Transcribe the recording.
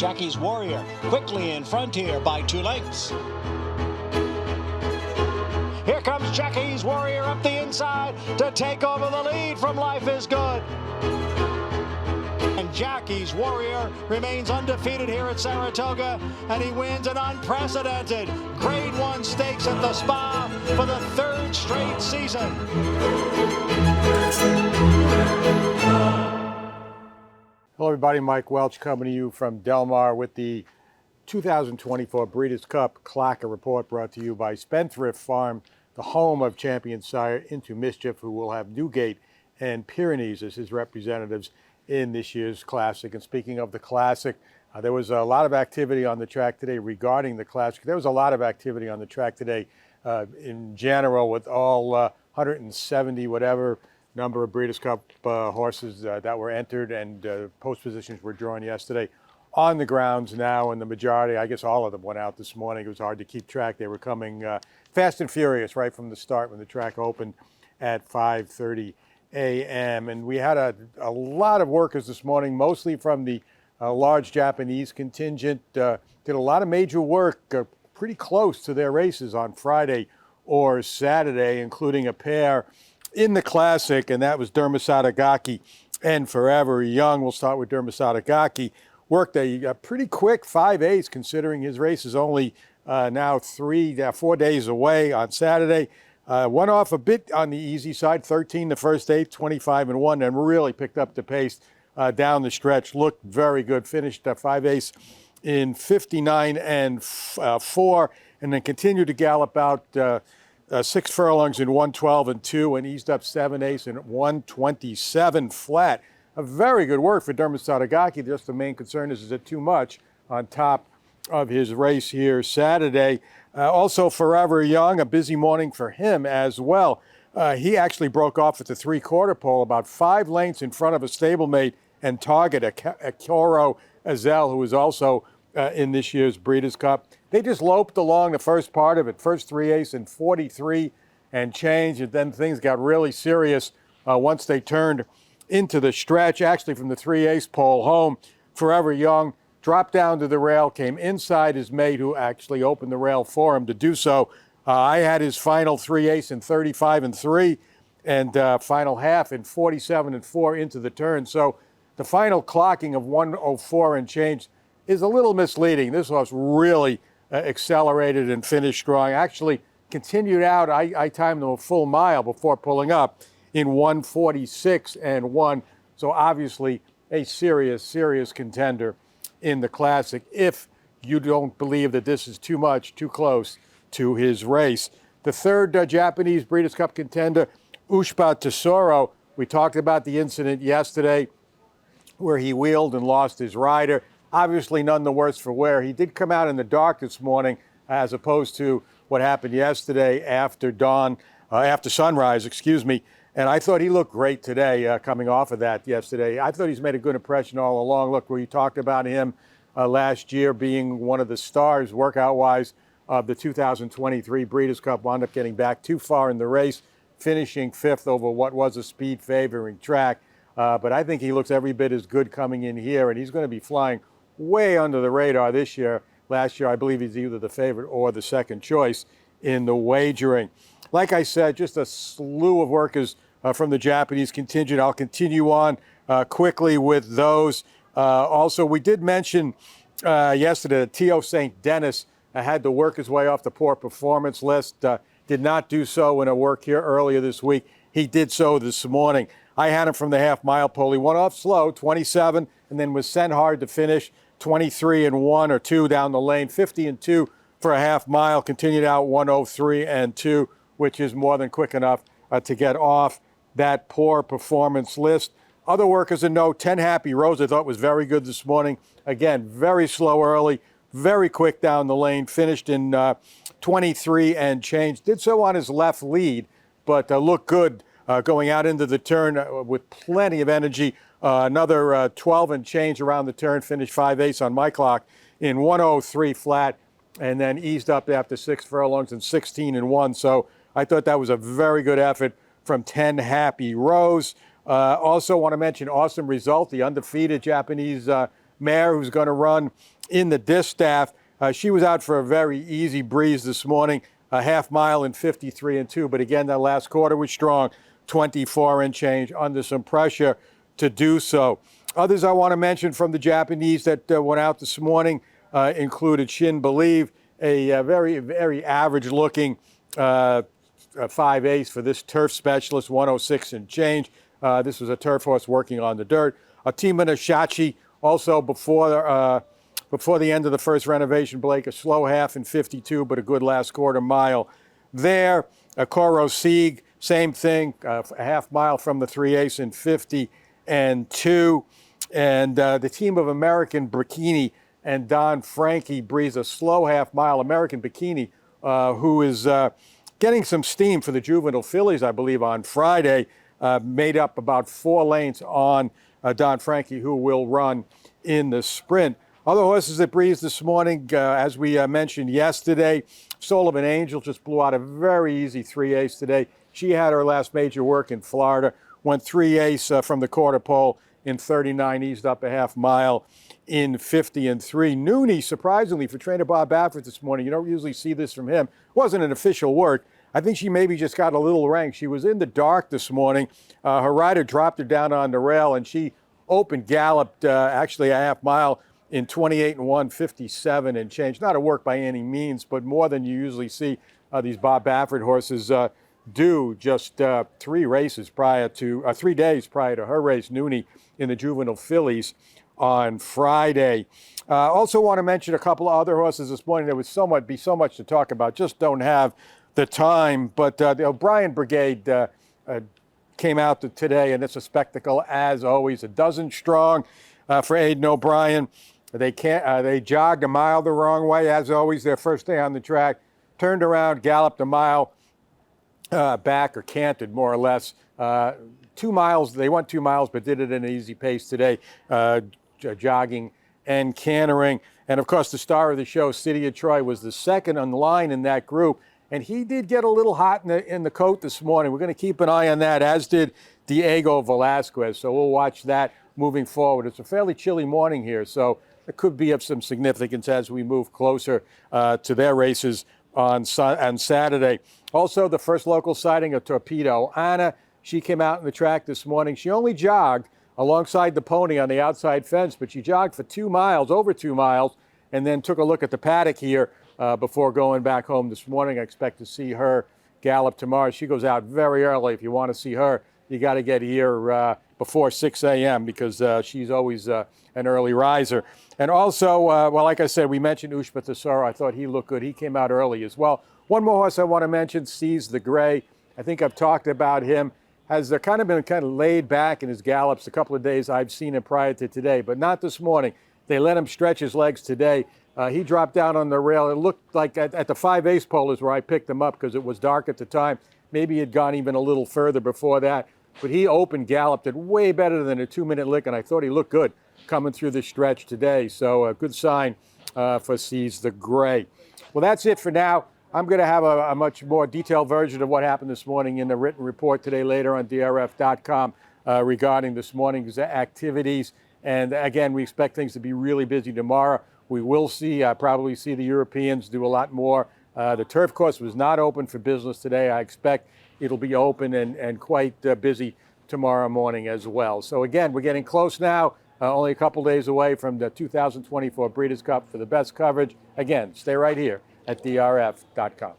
Jackie's Warrior quickly in front here by 2 lengths. Here comes Jackie's Warrior up the inside to take over the lead from Life is Good. And Jackie's Warrior remains undefeated here at Saratoga, and he wins an unprecedented Grade 1 stakes at the Spa for the 3rd straight season. Hello everybody, Mike Welch coming to you from Del Mar with the 2024 Breeders' Cup Clacker Report, brought to you by Spendthrift Farm, the home of champion sire Into Mischief, who will have Newgate and Pyrenees as his representatives in this year's Classic. And speaking of the Classic, there was a lot of activity on the track today regarding the Classic. There was a lot of activity on the track today in general with all 170 whatever number of Breeders' Cup horses that were entered, and post positions were drawn yesterday on the grounds now, and the majority, I guess all of them, went out this morning. It was hard to keep track. They were coming fast and furious right from the start when the track opened at 5:30 a.m. And we had a lot of workers this morning, mostly from the large Japanese contingent. Did a lot of major work pretty close to their races on Friday or Saturday, including a pair in the Classic, and that was Dermasatagaki and Forever Young. We'll start with Dermasatagaki. Worked a pretty quick 5/8, considering his race is only now 4 days away on Saturday. Went off a bit on the easy side, 13 the first 8, 25-1, and really picked up the pace down the stretch. Looked very good. Finished 5/8 in 59-4, and then continued to gallop out 6 furlongs in 112-2, and eased up 7/8 in 127 flat. A very good work for Dermasatagaki. Just the main concern is it too much on top of his race here Saturday? Also, Forever Young, a busy morning for him as well. He actually broke off at the 3/4 pole, about 5 lengths in front of a stablemate and target, a Coro Azel, who is also in this year's Breeders' Cup. They just loped along the first part of it, first 3/8 and 43 and change, and then things got really serious once they turned into the stretch. Actually, from the 3/8 pole home, Forever Young dropped down to the rail, came inside his mate, who actually opened the rail for him to do so. I had his final 3/8 in 35-3, and final half in 47-4 into the turn. So the final clocking of 104 and change is a little misleading. This horse really accelerated and finished strong. Actually continued out, I timed him a full mile before pulling up in 146-1. So obviously a serious contender in the Classic, if you don't believe that this is too much, too close to his race. The third Japanese Breeders' Cup contender, Ushba Tesoro. We talked about the incident yesterday where he wheeled and lost his rider. Obviously none the worse for wear. He did come out in the dark this morning, as opposed to what happened yesterday after sunrise, and I thought he looked great today coming off of that yesterday. I thought he's made a good impression all along. Look, we talked about him last year being one of the stars workout-wise of the 2023 Breeders' Cup. Wound up getting back too far in the race, finishing 5th over what was a speed-favoring track. But I think he looks every bit as good coming in here, and he's going to be flying way under the radar this year. Last year, I believe he's either the favorite or the second choice in the wagering. Like I said, just a slew of workers from the Japanese contingent. I'll continue on quickly with those. Also, we did mention yesterday that T.O. St. Denis had to work his way off the poor performance list. Did not do so in a work here earlier this week. He did so this morning. I had him from the half-mile pole. He went off slow, 27, and then was sent hard to finish, 23-1 or 2 down the lane, 50-2 for a half mile, continued out 103-2, which is more than quick enough to get off that poor performance list. Other workers in note, 10 Happy Rose, I thought was very good this morning. Again, very slow early, very quick down the lane, finished in 23 and change. Did so on his left lead, but looked good going out into the turn with plenty of energy. Another 12 and change around the turn, finished 5/8 on my clock in 103 flat, and then eased up after 6 furlongs and 16-1. So I thought that was a very good effort from 10 Happy Rose. Also want to mention awesome result, the undefeated Japanese mare who's going to run in the distaff. She was out for a very easy breeze this morning, a half mile in 53 and 2. But again, that last quarter was strong, 24 and change, under some pressure to do so. Others I want to mention from the Japanese that went out this morning included Shin Believe, a very, very average-looking 5/8 for this turf specialist, 106 and change. This was a turf horse working on the dirt. Atima Shachi, also before the end of the first renovation, Blake, a slow half in 52, but a good last quarter mile there. Koro Sieg, same thing, a half mile from the 3/8 in 50 and 2. And the team of American Bikini and Don Frankie breathes a slow half mile. American Bikini, who is getting some steam for the juvenile fillies, I believe, on Friday, made up about 4 lengths on Don Frankie, who will run in the sprint. Other horses that breezed this morning, as we mentioned yesterday, Soul of an Angel just blew out a very easy 3/8 today. She had her last major work in Florida, went 3/8 from the quarter pole in 39, eased up a half mile in 50 and 3. Nooney, surprisingly, for trainer Bob Baffert this morning, you don't usually see this from him. It wasn't an official work. I think she maybe just got a little rank. She was in the dark this morning. Her rider dropped her down on the rail, and she open galloped actually a half mile in 28 and 1, 57 and change. Not a work by any means, but more than you usually see these Bob Baffert horses do. Just 3 days prior to her race, Nooney, in the juvenile fillies on Friday. Also want to mention a couple of other horses this morning. There would be so much to talk about. Just don't have the time. But the O'Brien Brigade came out today, and it's a spectacle as always. 12 strong for Aidan O'Brien. They jogged a mile the wrong way, as always, their first day on the track. Turned around, galloped a mile back, or canted more or less. 2 miles, they went 2 miles, but did it at an easy pace today, jogging and cantering. And of course, the star of the show, City of Troy, was the second on the line in that group. And he did get a little hot in the coat this morning. We're going to keep an eye on that, as did Diego Velasquez. So we'll watch that moving forward. It's a fairly chilly morning here, so it could be of some significance as we move closer to their races on Saturday. Also, the first local sighting of Torpedo Anna. She came out in the track this morning. She only jogged alongside the pony on the outside fence, but she jogged for 2 miles, over 2 miles, and then took a look at the paddock here before going back home this morning. I expect to see her gallop tomorrow. She goes out very early. If you want to see her, you got to get here before 6 a.m. because she's always an early riser. And also, well, like I said, we mentioned Ushba Tesoro. I thought he looked good. He came out early as well. One more horse I want to mention, Seize the Gray. I think I've talked about him. Has been laid back in his gallops a couple of days. I've seen him prior to today, but not this morning. They let him stretch his legs today. He dropped down on the rail. It looked like at the 5/8 pole is where I picked him up because it was dark at the time. Maybe he had gone even a little further before that. But he open galloped it way better than a 2-minute lick, and I thought he looked good coming through the stretch today. So a good sign for Seize the Gray. Well, that's it for now. I'm going to have a much more detailed version of what happened this morning in the written report today later on DRF.com regarding this morning's activities. And again, we expect things to be really busy tomorrow. We will probably see the Europeans do a lot more. The turf course was not open for business today. I expect it'll be open and quite busy tomorrow morning as well. So again, we're getting close now, only a couple days away from the 2024 Breeders' Cup. For the best coverage, again, stay right here at DRF.com.